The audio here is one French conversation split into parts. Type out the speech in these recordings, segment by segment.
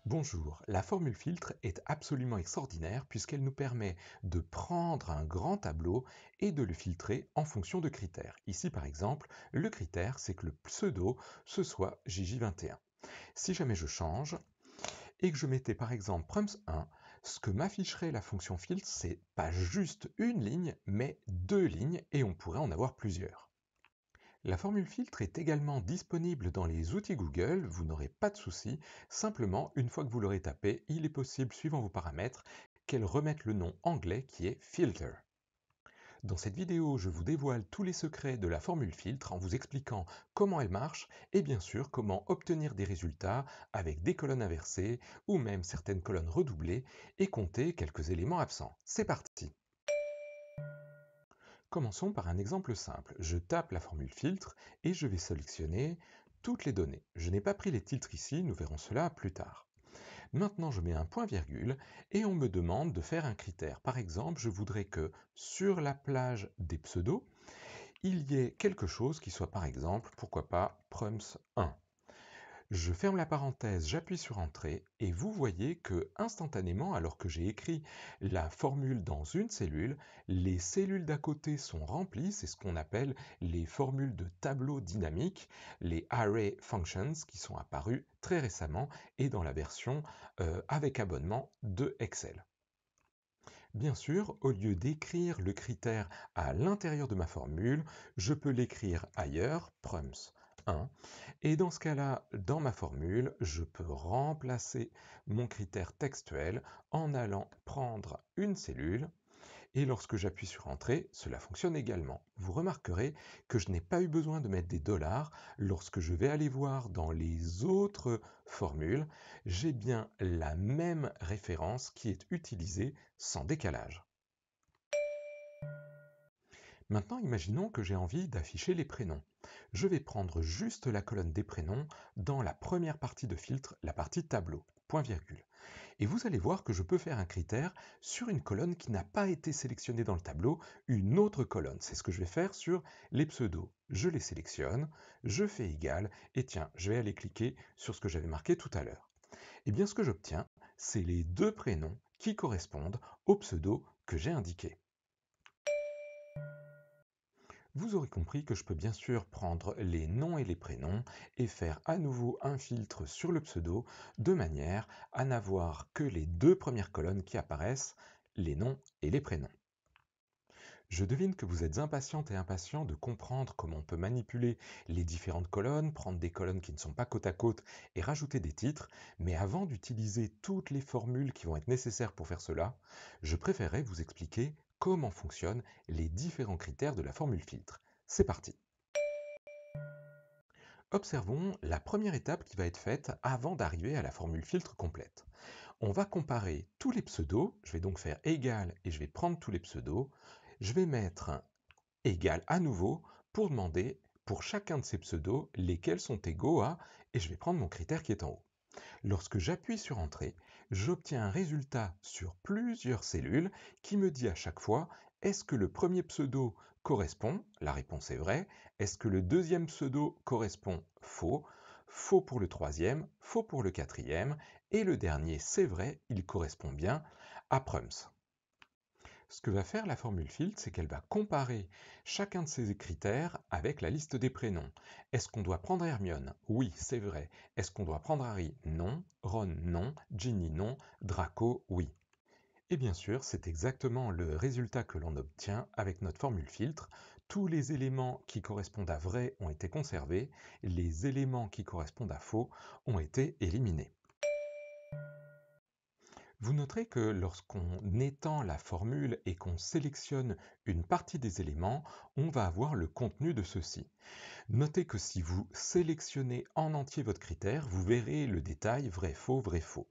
Bonjour, la formule filtre est absolument extraordinaire puisqu'elle nous permet de prendre un grand tableau et de le filtrer en fonction de critères. Ici par exemple, le critère c'est que le pseudo ce soit Gigi21. Si jamais je change et que je mettais par exemple prums1, ce que m'afficherait la fonction filtre c'est pas juste une ligne mais deux lignes et on pourrait en avoir plusieurs. La formule filtre est également disponible dans les outils Google, vous n'aurez pas de souci, simplement une fois que vous l'aurez tapé, il est possible, suivant vos paramètres, qu'elle remette le nom anglais qui est filter. Dans cette vidéo, je vous dévoile tous les secrets de la formule filtre en vous expliquant comment elle marche et bien sûr comment obtenir des résultats avec des colonnes inversées ou même certaines colonnes redoublées et compter quelques éléments absents. C'est parti! Commençons par un exemple simple. Je tape la formule filtre et je vais sélectionner toutes les données. Je n'ai pas pris les titres ici, nous verrons cela plus tard. Maintenant, je mets un point-virgule et on me demande de faire un critère. Par exemple, je voudrais que sur la plage des pseudos, il y ait quelque chose qui soit par exemple, pourquoi pas, prums1. Je ferme la parenthèse, j'appuie sur Entrée et vous voyez que instantanément, alors que j'ai écrit la formule dans une cellule, les cellules d'à côté sont remplies, c'est ce qu'on appelle les formules de tableau dynamique, les array functions qui sont apparues très récemment et dans la version avec abonnement de Excel. Bien sûr, au lieu d'écrire le critère à l'intérieur de ma formule, je peux l'écrire ailleurs, prums1, et dans ce cas-là, dans ma formule, je peux remplacer mon critère textuel en allant prendre une cellule, et lorsque j'appuie sur Entrée, cela fonctionne également. Vous remarquerez que je n'ai pas eu besoin de mettre des dollars. Lorsque je vais aller voir dans les autres formules, j'ai bien la même référence qui est utilisée sans décalage. Maintenant, imaginons que j'ai envie d'afficher les prénoms. Je vais prendre juste la colonne des prénoms dans la première partie de filtre, la partie tableau, point virgule. Et vous allez voir que je peux faire un critère sur une colonne qui n'a pas été sélectionnée dans le tableau, une autre colonne. C'est ce que je vais faire sur les pseudos. Je les sélectionne, je fais égal, et tiens, je vais aller cliquer sur ce que j'avais marqué tout à l'heure. Et bien ce que j'obtiens, c'est les deux prénoms qui correspondent au pseudo que j'ai indiqué. Vous aurez compris que je peux bien sûr prendre les noms et les prénoms et faire à nouveau un filtre sur le pseudo de manière à n'avoir que les deux premières colonnes qui apparaissent, les noms et les prénoms. Je devine que vous êtes impatiente et impatient de comprendre comment on peut manipuler les différentes colonnes, prendre des colonnes qui ne sont pas côte à côte et rajouter des titres, mais avant d'utiliser toutes les formules qui vont être nécessaires pour faire cela, je préférerais vous expliquer comment fonctionnent les différents critères de la formule filtre. C'est parti! Observons la première étape qui va être faite avant d'arriver à la formule filtre complète. On va comparer tous les pseudos, je vais donc faire égal et je vais prendre tous les pseudos, je vais mettre égal à nouveau pour demander pour chacun de ces pseudos lesquels sont égaux à, et je vais prendre mon critère qui est en haut. Lorsque j'appuie sur Entrée, j'obtiens un résultat sur plusieurs cellules qui me dit à chaque fois est-ce que le premier pseudo correspond? La réponse est vraie. Est-ce que le deuxième pseudo correspond? Faux. Faux pour le troisième, faux pour le quatrième, et le dernier, c'est vrai, il correspond bien à Prums. Ce que va faire la formule filtre, c'est qu'elle va comparer chacun de ces critères avec la liste des prénoms. Est-ce qu'on doit prendre Hermione? Oui, c'est vrai. Est-ce qu'on doit prendre Harry? Non. Ron? Non. Ginny? Non. Draco? Oui. Et bien sûr, c'est exactement le résultat que l'on obtient avec notre formule filtre. Tous les éléments qui correspondent à vrai ont été conservés, les éléments qui correspondent à faux ont été éliminés. Vous noterez que lorsqu'on étend la formule et qu'on sélectionne une partie des éléments, on va avoir le contenu de ceux-ci. Notez que si vous sélectionnez en entier votre critère, vous verrez le détail vrai, faux, vrai, faux.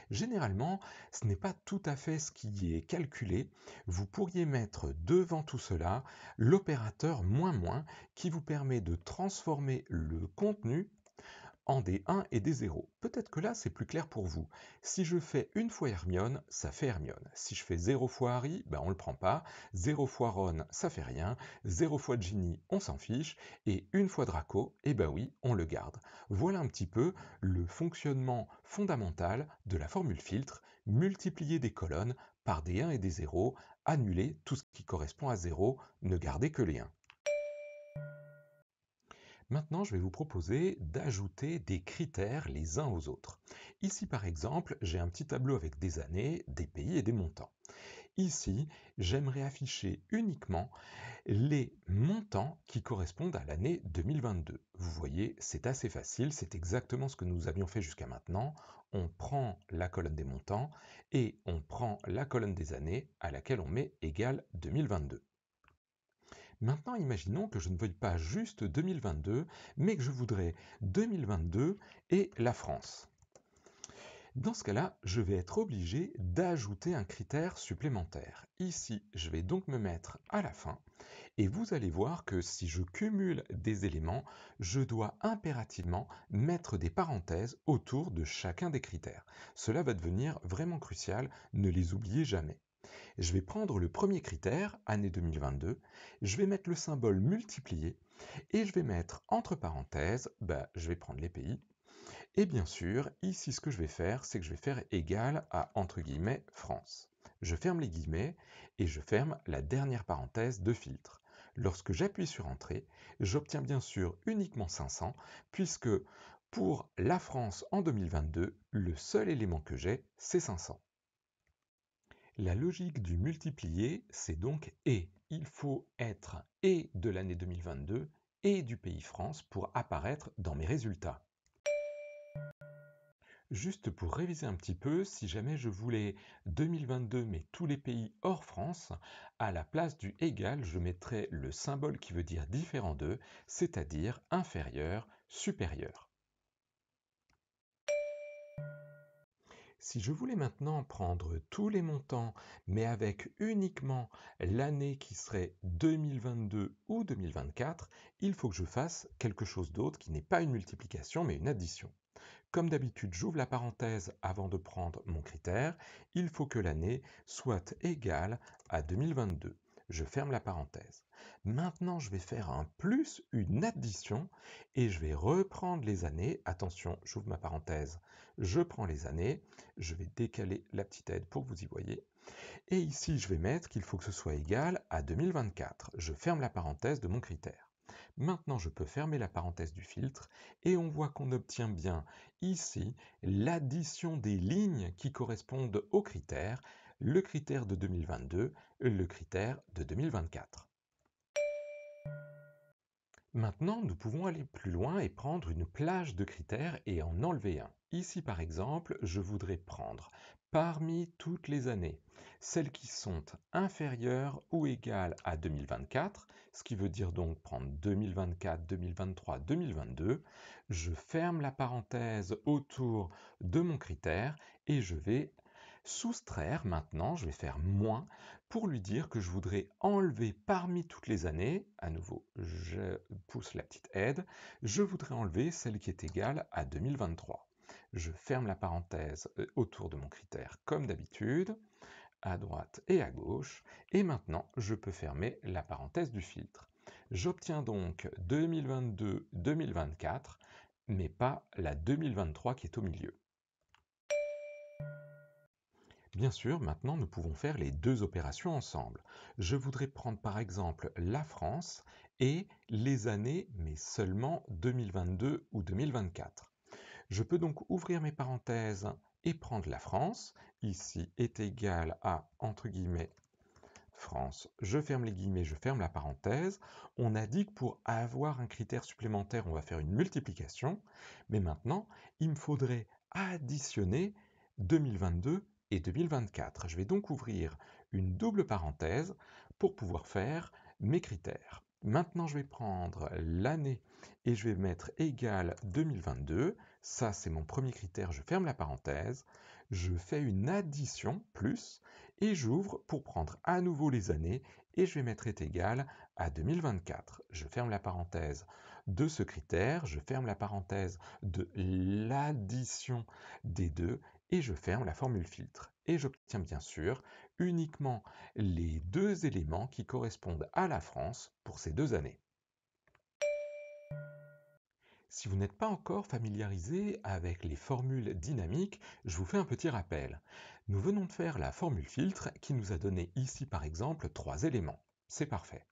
Généralement, ce n'est pas tout à fait ce qui est calculé. Vous pourriez mettre devant tout cela l'opérateur moins moins qui vous permet de transformer le contenu en des 1 et des 0. Peut-être que là, c'est plus clair pour vous. Si je fais une fois Hermione, ça fait Hermione. Si je fais 0 fois Harry, ben on ne le prend pas. 0 fois Ron, ça fait rien. 0 fois Ginny, on s'en fiche. Et une fois Draco, eh ben oui, on le garde. Voilà un petit peu le fonctionnement fondamental de la formule filtre. Multiplier des colonnes par des 1 et des 0, annuler tout ce qui correspond à 0, ne garder que les 1. Maintenant, je vais vous proposer d'ajouter des critères les uns aux autres. Ici, par exemple, j'ai un petit tableau avec des années, des pays et des montants. Ici, j'aimerais afficher uniquement les montants qui correspondent à l'année 2022. Vous voyez, c'est assez facile, c'est exactement ce que nous avions fait jusqu'à maintenant. On prend la colonne des montants et on prend la colonne des années à laquelle on met égal 2022. Maintenant, imaginons que je ne veuille pas juste 2022, mais que je voudrais 2022 et la France. Dans ce cas-là, je vais être obligé d'ajouter un critère supplémentaire. Ici, je vais donc me mettre à la fin, et vous allez voir que si je cumule des éléments, je dois impérativement mettre des parenthèses autour de chacun des critères. Cela va devenir vraiment crucial, ne les oubliez jamais. Je vais prendre le premier critère, année 2022, je vais mettre le symbole multiplié et je vais mettre entre parenthèses, je vais prendre les pays. Et bien sûr, ici ce que je vais faire, c'est que je vais faire égal à entre guillemets France. Je ferme les guillemets et je ferme la dernière parenthèse de filtre. Lorsque j'appuie sur Entrée, j'obtiens bien sûr uniquement 500 puisque pour la France en 2022, le seul élément que j'ai, c'est 500. La logique du multiplié, c'est donc et. Il faut être et de l'année 2022 et du pays France pour apparaître dans mes résultats. Juste pour réviser un petit peu, si jamais je voulais 2022 mais tous les pays hors France, à la place du égal, je mettrais le symbole qui veut dire différent d'eux, c'est-à-dire inférieur, supérieur. Si je voulais maintenant prendre tous les montants, mais avec uniquement l'année qui serait 2022 ou 2024, il faut que je fasse quelque chose d'autre qui n'est pas une multiplication mais une addition. Comme d'habitude, j'ouvre la parenthèse avant de prendre mon critère. Il faut que l'année soit égale à 2022. Je ferme la parenthèse. Maintenant, je vais faire un plus, une addition, et je vais reprendre les années. Attention, j'ouvre ma parenthèse, je prends les années, je vais décaler la petite aide pour que vous y voyez. Et ici, je vais mettre qu'il faut que ce soit égal à 2024. Je ferme la parenthèse de mon critère. Maintenant, je peux fermer la parenthèse du filtre et on voit qu'on obtient bien ici l'addition des lignes qui correspondent au critère, le critère de 2022, le critère de 2024. Maintenant, nous pouvons aller plus loin et prendre une plage de critères et en enlever un. Ici, par exemple, je voudrais prendre parmi toutes les années, celles qui sont inférieures ou égales à 2024, ce qui veut dire donc prendre 2024, 2023, 2022. Je ferme la parenthèse autour de mon critère et je vais soustraire maintenant, je vais faire moins pour lui dire que je voudrais enlever parmi toutes les années, à nouveau je pousse la petite aide, je voudrais enlever celle qui est égale à 2023. Je ferme la parenthèse autour de mon critère comme d'habitude, à droite et à gauche, et maintenant je peux fermer la parenthèse du filtre. J'obtiens donc 2022-2024, mais pas la 2023 qui est au milieu. Bien sûr, maintenant nous pouvons faire les deux opérations ensemble. Je voudrais prendre par exemple la France et les années, mais seulement 2022 ou 2024. Je peux donc ouvrir mes parenthèses et prendre la France. Ici est égal à, entre guillemets, France. Je ferme les guillemets, je ferme la parenthèse. On a dit que pour avoir un critère supplémentaire, on va faire une multiplication. Mais maintenant, il me faudrait additionner 2022 et 2024. Je vais donc ouvrir une double parenthèse pour pouvoir faire mes critères. Maintenant, je vais prendre l'année et je vais mettre égal 2022. Ça, c'est mon premier critère. Je ferme la parenthèse. Je fais une addition, plus, et j'ouvre pour prendre à nouveau les années et je vais mettre est égal à 2024. Je ferme la parenthèse de ce critère, je ferme la parenthèse de l'addition des deux et je ferme la formule filtre. Et j'obtiens bien sûr uniquement les deux éléments qui correspondent à la France pour ces 2 années. Si vous n'êtes pas encore familiarisé avec les formules dynamiques, je vous fais un petit rappel. Nous venons de faire la formule filtre qui nous a donné ici par exemple 3 éléments. C'est parfait.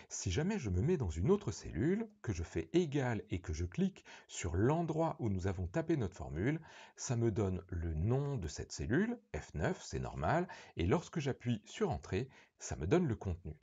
Si jamais je me mets dans une autre cellule, que je fais égal et que je clique sur l'endroit où nous avons tapé notre formule, ça me donne le nom de cette cellule, F9, c'est normal, et lorsque j'appuie sur Entrée, ça me donne le contenu.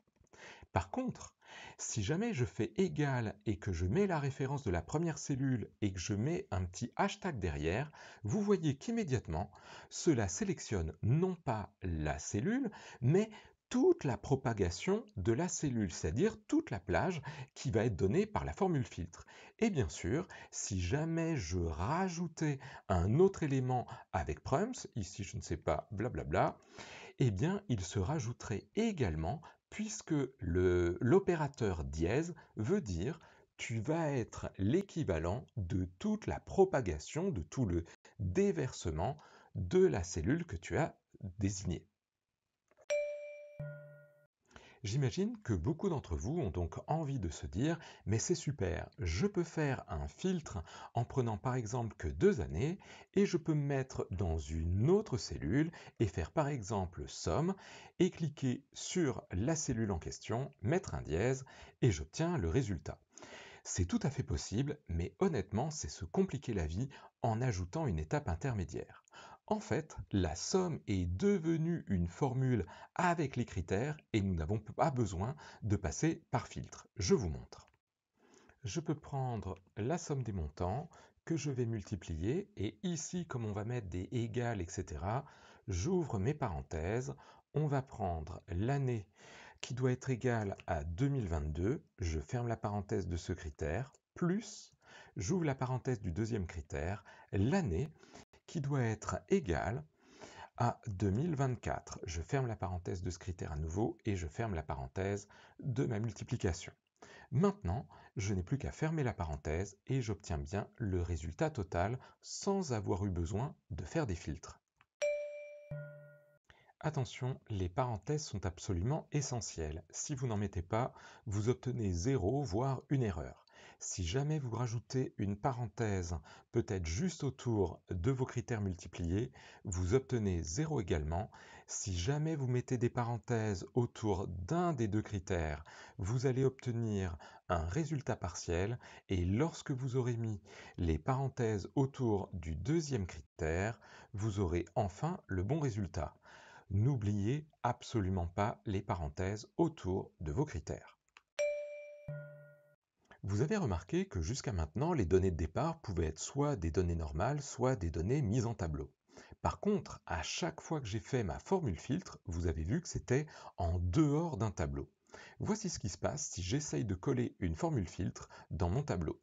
Par contre, si jamais je fais égal et que je mets la référence de la première cellule et que je mets un petit hashtag derrière, vous voyez qu'immédiatement, cela sélectionne non pas la cellule, mais toute la propagation de la cellule, c'est-à-dire toute la plage qui va être donnée par la formule filtre. Et bien sûr, si jamais je rajoutais un autre élément avec prums, ici je ne sais pas, blablabla, eh bien, il se rajouterait également, puisque l'opérateur dièse veut dire tu vas être l'équivalent de toute la propagation, de tout le déversement de la cellule que tu as désignée. J'imagine que beaucoup d'entre vous ont donc envie de se dire mais c'est super, je peux faire un filtre en prenant par exemple que 2 années et je peux me mettre dans une autre cellule et faire par exemple somme et cliquer sur la cellule en question, mettre un dièse et j'obtiens le résultat. C'est tout à fait possible, mais honnêtement, c'est se compliquer la vie en ajoutant une étape intermédiaire. En fait, la somme est devenue une formule avec les critères et nous n'avons pas besoin de passer par filtre. Je vous montre. Je peux prendre la somme des montants que je vais multiplier et ici, comme on va mettre des égales, etc., j'ouvre mes parenthèses. On va prendre l'année qui doit être égale à 2022, je ferme la parenthèse de ce critère, plus, j'ouvre la parenthèse du deuxième critère, l'année qui doit être égale à 2024. Je ferme la parenthèse de ce critère à nouveau et je ferme la parenthèse de ma multiplication. Maintenant, je n'ai plus qu'à fermer la parenthèse et j'obtiens bien le résultat total sans avoir eu besoin de faire des filtres. Attention, les parenthèses sont absolument essentielles. Si vous n'en mettez pas, vous obtenez 0, voire une erreur. Si jamais vous rajoutez une parenthèse, peut-être juste autour de vos critères multipliés, vous obtenez 0 également. Si jamais vous mettez des parenthèses autour d'un des deux critères, vous allez obtenir un résultat partiel et lorsque vous aurez mis les parenthèses autour du deuxième critère, vous aurez enfin le bon résultat. N'oubliez absolument pas les parenthèses autour de vos critères. Vous avez remarqué que jusqu'à maintenant, les données de départ pouvaient être soit des données normales, soit des données mises en tableau. Par contre, à chaque fois que j'ai fait ma formule filtre, vous avez vu que c'était en dehors d'un tableau. Voici ce qui se passe si j'essaye de coller une formule filtre dans mon tableau.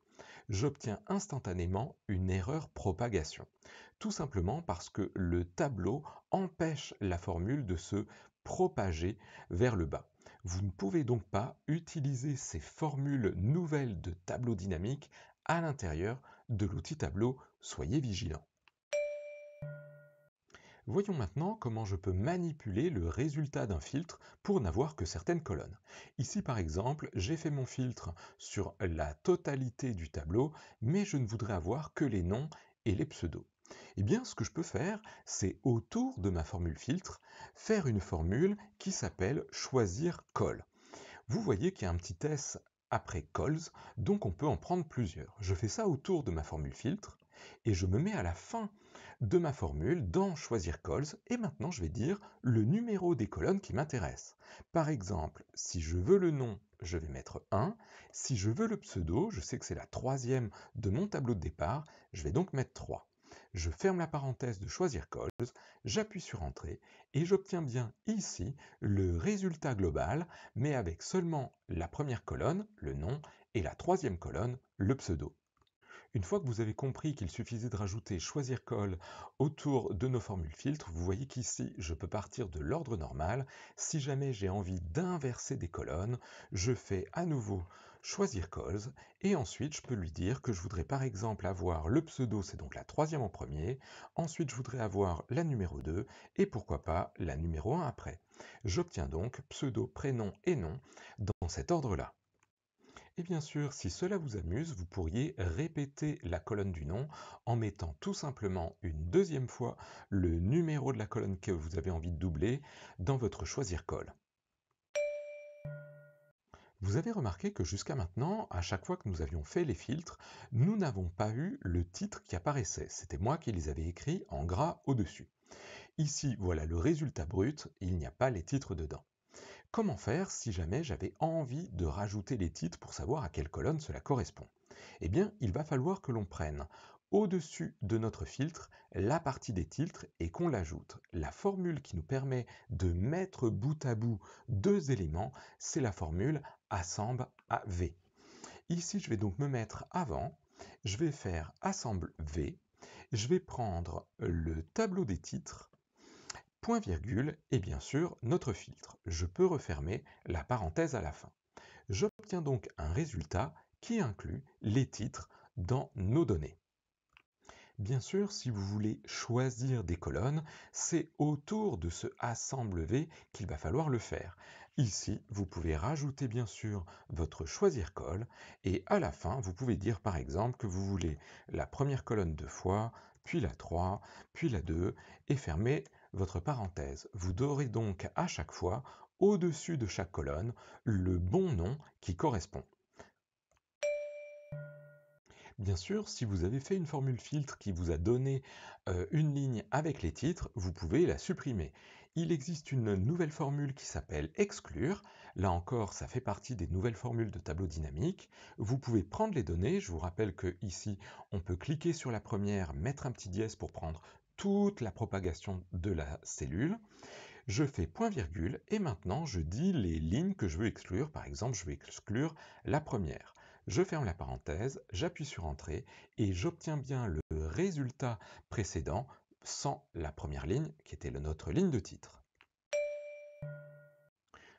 J'obtiens instantanément une erreur propagation. Tout simplement parce que le tableau empêche la formule de se propager vers le bas. Vous ne pouvez donc pas utiliser ces formules nouvelles de tableau dynamique à l'intérieur de l'outil tableau. Soyez vigilants. Voyons maintenant comment je peux manipuler le résultat d'un filtre pour n'avoir que certaines colonnes. Ici par exemple, j'ai fait mon filtre sur la totalité du tableau, mais je ne voudrais avoir que les noms et les pseudos. Eh bien, ce que je peux faire, c'est autour de ma formule filtre, faire une formule qui s'appelle choisir col. Vous voyez qu'il y a un petit S après cols, donc on peut en prendre plusieurs. Je fais ça autour de ma formule filtre et je me mets à la fin de ma formule dans choisir cols et maintenant je vais dire le numéro des colonnes qui m'intéressent. Par exemple, si je veux le nom, je vais mettre 1. Si je veux le pseudo, je sais que c'est la troisième de mon tableau de départ, je vais donc mettre 3. Je ferme la parenthèse de choisir cols, j'appuie sur Entrée et j'obtiens bien ici le résultat global, mais avec seulement la première colonne, le nom, et la troisième colonne, le pseudo. Une fois que vous avez compris qu'il suffisait de rajouter choisir col autour de nos formules filtres, vous voyez qu'ici je peux partir de l'ordre normal. Si jamais j'ai envie d'inverser des colonnes, je fais à nouveau choisir calls, et ensuite je peux lui dire que je voudrais par exemple avoir le pseudo, c'est donc la troisième en premier, ensuite je voudrais avoir la numéro 2, et pourquoi pas la numéro 1 après. J'obtiens donc pseudo, prénom et nom dans cet ordre-là. Et bien sûr, si cela vous amuse, vous pourriez répéter la colonne du nom en mettant tout simplement une deuxième fois le numéro de la colonne que vous avez envie de doubler dans votre choisir call. Vous avez remarqué que jusqu'à maintenant, à chaque fois que nous avions fait les filtres, nous n'avons pas eu le titre qui apparaissait. C'était moi qui les avais écrits en gras au-dessus. Ici, voilà le résultat brut, il n'y a pas les titres dedans. Comment faire si jamais j'avais envie de rajouter les titres pour savoir à quelle colonne cela correspond? Eh bien, il va falloir que l'on prenne au-dessus de notre filtre la partie des titres et qu'on l'ajoute. La formule qui nous permet de mettre bout à bout deux éléments, c'est la formule assemble AV. Ici, je vais donc me mettre avant, je vais faire assemble V, je vais prendre le tableau des titres, point virgule et bien sûr notre filtre. Je peux refermer la parenthèse à la fin. J'obtiens donc un résultat qui inclut les titres dans nos données. Bien sûr, si vous voulez choisir des colonnes, c'est autour de ce assemble V qu'il va falloir le faire. Ici, vous pouvez rajouter bien sûr votre choisir col et à la fin, vous pouvez dire par exemple que vous voulez la première colonne 2 fois, puis la 3, puis la 2 et fermer votre parenthèse. Vous aurez donc à chaque fois, au-dessus de chaque colonne, le bon nom qui correspond. Bien sûr, si vous avez fait une formule filtre qui vous a donné une ligne avec les titres, vous pouvez la supprimer. Il existe une nouvelle formule qui s'appelle exclure. Là encore, ça fait partie des nouvelles formules de tableau dynamique. Vous pouvez prendre les données. Je vous rappelle que ici, on peut cliquer sur la première, mettre un petit dièse pour prendre toute la propagation de la cellule. Je fais point virgule et maintenant je dis les lignes que je veux exclure. Par exemple, je vais exclure la première. Je ferme la parenthèse, j'appuie sur Entrée et j'obtiens bien le résultat précédent sans la première ligne qui était notre ligne de titre.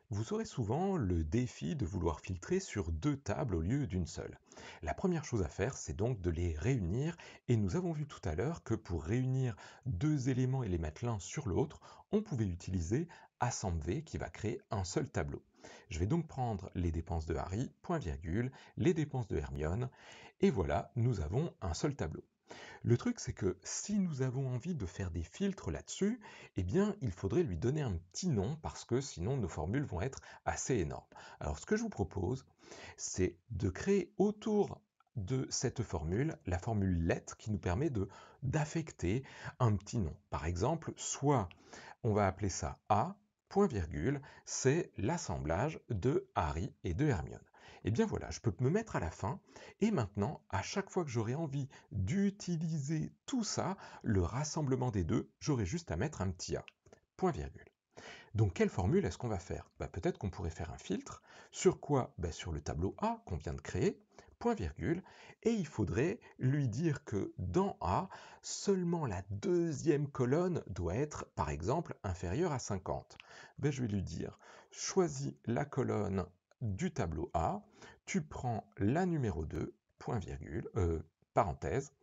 Vous aurez souvent le défi de vouloir filtrer sur deux tables au lieu d'une seule. La première chose à faire, c'est donc de les réunir et nous avons vu tout à l'heure que pour réunir deux éléments et les mettre l'un sur l'autre, on pouvait utiliser AssembV qui va créer un seul tableau. Je vais donc prendre les dépenses de Harry, point virgule, les dépenses de Hermione, et voilà, nous avons un seul tableau. Le truc, c'est que si nous avons envie de faire des filtres là-dessus, eh bien, il faudrait lui donner un petit nom parce que sinon nos formules vont être assez énormes. Alors, ce que je vous propose, c'est de créer autour de cette formule, la formule let qui nous permet d'affecter un petit nom. Par exemple, soit on va appeler ça A, point virgule, c'est l'assemblage de Harry et de Hermione. Et bien voilà, je peux me mettre à la fin et maintenant, à chaque fois que j'aurai envie d'utiliser tout ça, le rassemblement des deux, j'aurai juste à mettre un petit A, point virgule. Donc quelle formule est-ce qu'on va faire? Peut-être qu'on pourrait faire un filtre. Sur quoi? Sur le tableau A qu'on vient de créer, point virgule, et il faudrait lui dire que dans A, seulement la deuxième colonne doit être, par exemple, inférieure à 50. Je vais lui dire, choisis la colonne du tableau A, tu prends la numéro 2, point virgule, parenthèse,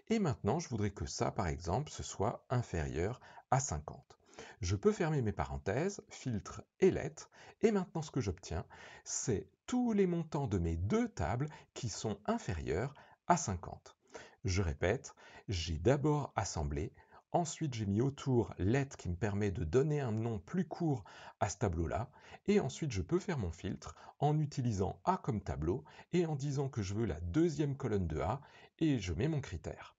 et maintenant je voudrais que ça, par exemple, ce soit inférieur à 50. Je peux fermer mes parenthèses, filtre et lettres, et maintenant ce que j'obtiens, c'est tous les montants de mes deux tables qui sont inférieurs à 50. Je répète, j'ai d'abord assemblé, ensuite j'ai mis autour let qui me permet de donner un nom plus court à ce tableau-là, et ensuite je peux faire mon filtre en utilisant A comme tableau et en disant que je veux la deuxième colonne de A, et je mets mon critère.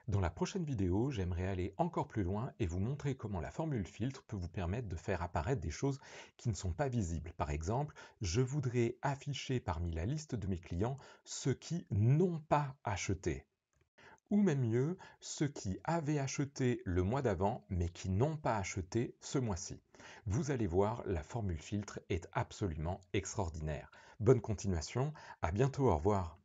Dans la prochaine vidéo, j'aimerais aller encore plus loin et vous montrer comment la formule filtre peut vous permettre de faire apparaître des choses qui ne sont pas visibles. Par exemple, je voudrais afficher parmi la liste de mes clients ceux qui n'ont pas acheté. Ou même mieux, ceux qui avaient acheté le mois d'avant mais qui n'ont pas acheté ce mois-ci. Vous allez voir, la formule filtre est absolument extraordinaire. Bonne continuation, à bientôt, au revoir.